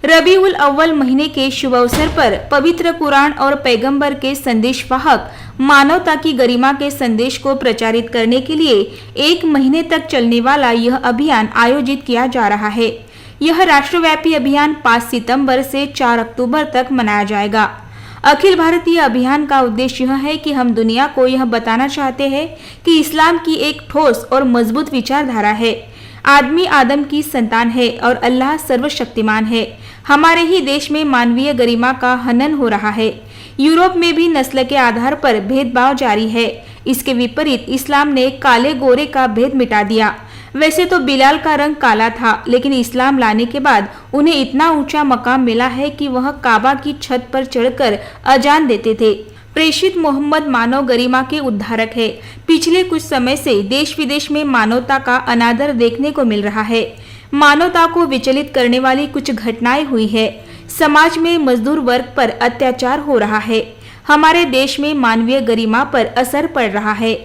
रबीउल अव्वल महीने के शुभ अवसर पर पवित्र कुरान और पैगंबर के संदेशवाहक मानवता की गरिमा के संदेश को प्रचारित करने के लिए 1 महीने तक चलने वाला यह अभियान आयोजित किया जा रहा है। यह राष्ट्रव्यापी अभियान 5 सितंबर से 4 अक्टूबर तक मनाया जाएगा। अखिल भारतीय अभियान का उद्देश्य यह है कि हम दुनिया को यह बताना चाहते हैं कि इस्लाम की एक ठोस और मजबूत विचारधारा है। आदमी आदम की संतान है और अल्लाह सर्वशक्तिमान है। हमारे ही देश में मानवीय गरिमा का हनन हो रहा है। यूरोप में भी नस्ल के आधार पर भेदभाव जारी है। इसके विपरीत इस्लाम ने काले गोरे का भेद मिटा दिया। वैसे तो बिलाल का रंग काला था, लेकिन इस्लाम लाने के बाद उन्हें इतना ऊंचा मकाम मिला है कि वह काबा की छत पर चढ़कर अजान देते थे। प्रेषित मोहम्मद मानव गरिमा के उद्धारक है। पिछले कुछ समय से देश विदेश में मानवता का अनादर देखने को मिल रहा है। मानवता को विचलित करने वाली कुछ घटनाएं हुई है। समाज में मजदूर वर्ग पर अत्याचार हो रहा है। हमारे देश में मानवीय गरिमा पर असर पड़ रहा है।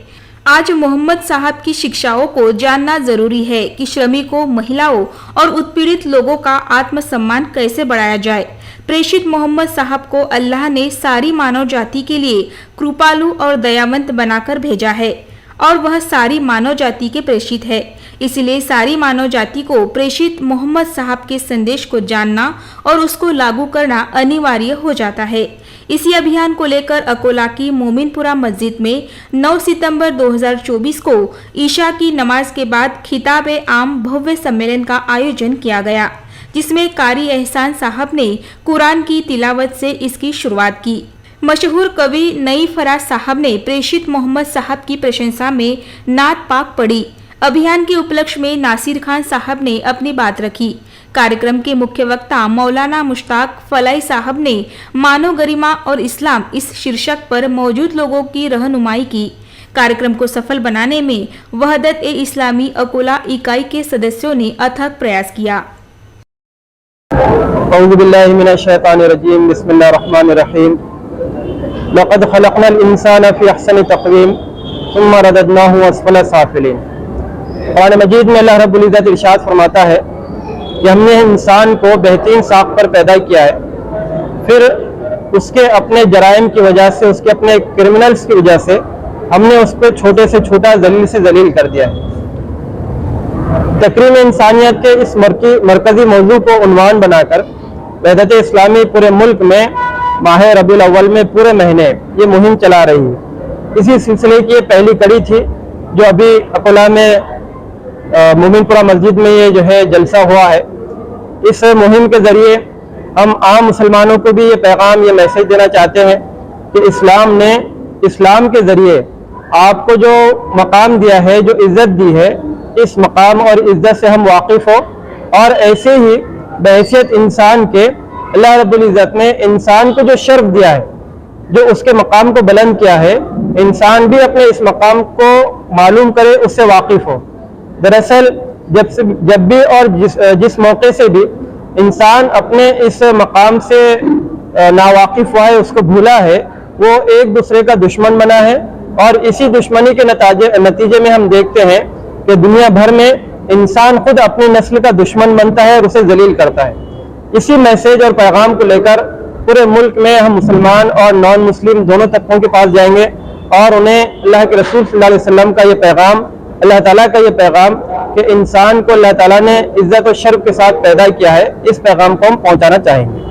आज मोहम्मद साहब की शिक्षाओं को जानना जरूरी है कि श्रमिकों, महिलाओं और उत्पीड़ित लोगों का आत्मसम्मान कैसे बढ़ाया जाए। प्रेषित मोहम्मद साहब को अल्लाह ने सारी मानव जाति के लिए कृपालु और दयावंत बनाकर भेजा है और वह सारी मानव जाति के प्रेषित है। इसलिए सारी मानव जाति को प्रेषित मोहम्मद साहब के संदेश को जानना और उसको लागू करना अनिवार्य हो जाता है। इसी अभियान को लेकर अकोला की मोमिनपुरा मस्जिद में 9 सितंबर 2024 को ईशा की नमाज के बाद खिताब आम भव्य सम्मेलन का आयोजन किया गया, जिसमें कारी एहसान साहब ने कुरान की तिलावत से इसकी शुरुआत की। मशहूर कवि नई फराज साहब ने प्रेषित मोहम्मद साहब की प्रशंसा में नात पाक पढ़ी। अभियान के उपलक्ष्य में नासिर खान साहब ने अपनी बात रखी। कार्यक्रम के मुख्य वक्ता मौलाना मुश्ताक फलाई साहब ने मानव गरिमा और इस्लाम इस शीर्षक पर मौजूद लोगों की रहनुमाई की। कार्यक्रम को सफल बनाने में वहदत-ए-इस्लामी अकोला इकाई के सदस्यों ने अथक प्रयास किया। औज़ु बिल्लाहि मिनश शैतानिर रजीम, बिस्मिल्लाहिर रहमानिर रहीम। लक़द खलक़नल इंसाना फ़ी अहसनि तक़वीम सुम्मा रददनाहु अस्फ़ला साफ़िलीन। कुरान मजीद में अल्लाह रब्बुल इज़्ज़त इरशाद फरमाता है कि हमने इंसान को बेहतरीन साख पर पैदा किया है, फिर उसके अपने जराइम की वजह से, उसके अपने क्रिमिनल्स की वजह से हमने उसको छोटे से छोटा, जलील से जलील कर दिया है। तकरीम इंसानियत के इस मरकजी मौजू को उन्वान बनाकर वहदत इस्लामी पूरे मुल्क में माह रबीउल अव्वल में पूरे महीने ये मुहिम चला रही है। इसी सिलसिले की ये पहली कड़ी थी जो अभी अकोला में मोमिनपुरा मस्जिद में ये जो है जलसा हुआ है। इस मुहिम के जरिए हम आम मुसलमानों को भी ये पैगाम, ये मैसेज देना चाहते हैं कि इस्लाम ने इस्लाम के जरिए आपको जो मकाम दिया है, जो इज्जत दी है, इस मकाम और इज्जत से हम वाकिफ हो। और ऐसे ही बहैसियत इंसान के अल्लाह रब्बुल इज़्ज़त ने इंसान को जो शर्फ दिया है, जो उसके मकाम को बुलंद किया है, इंसान भी अपने इस मकाम को मालूम करे, उससे वाकिफ हो। दरअसल जब भी और जिस मौके से भी इंसान अपने इस मकाम से नावाकिफ हुआ है, उसको भूला है, वो एक दूसरे का दुश्मन बना है। और इसी दुश्मनी के नतीजे में हम देखते हैं कि दुनिया भर में इंसान खुद अपनी नस्ल का दुश्मन बनता है और उसे जलील करता है। इसी मैसेज और पैगाम को लेकर पूरे मुल्क में हम मुसलमान और नॉन मुस्लिम दोनों तबकों के पास जाएंगे और उन्हें अल्लाह के रसूल सल्लल्लाहु अलैहि वसल्लम का ये पैगाम, अल्लाह ताला का ये पैगाम कि इंसान को अल्लाह ताला ने इज्जत और शर्फ के साथ पैदा किया है, इस पैगाम को हम पहुंचाना चाहेंगे।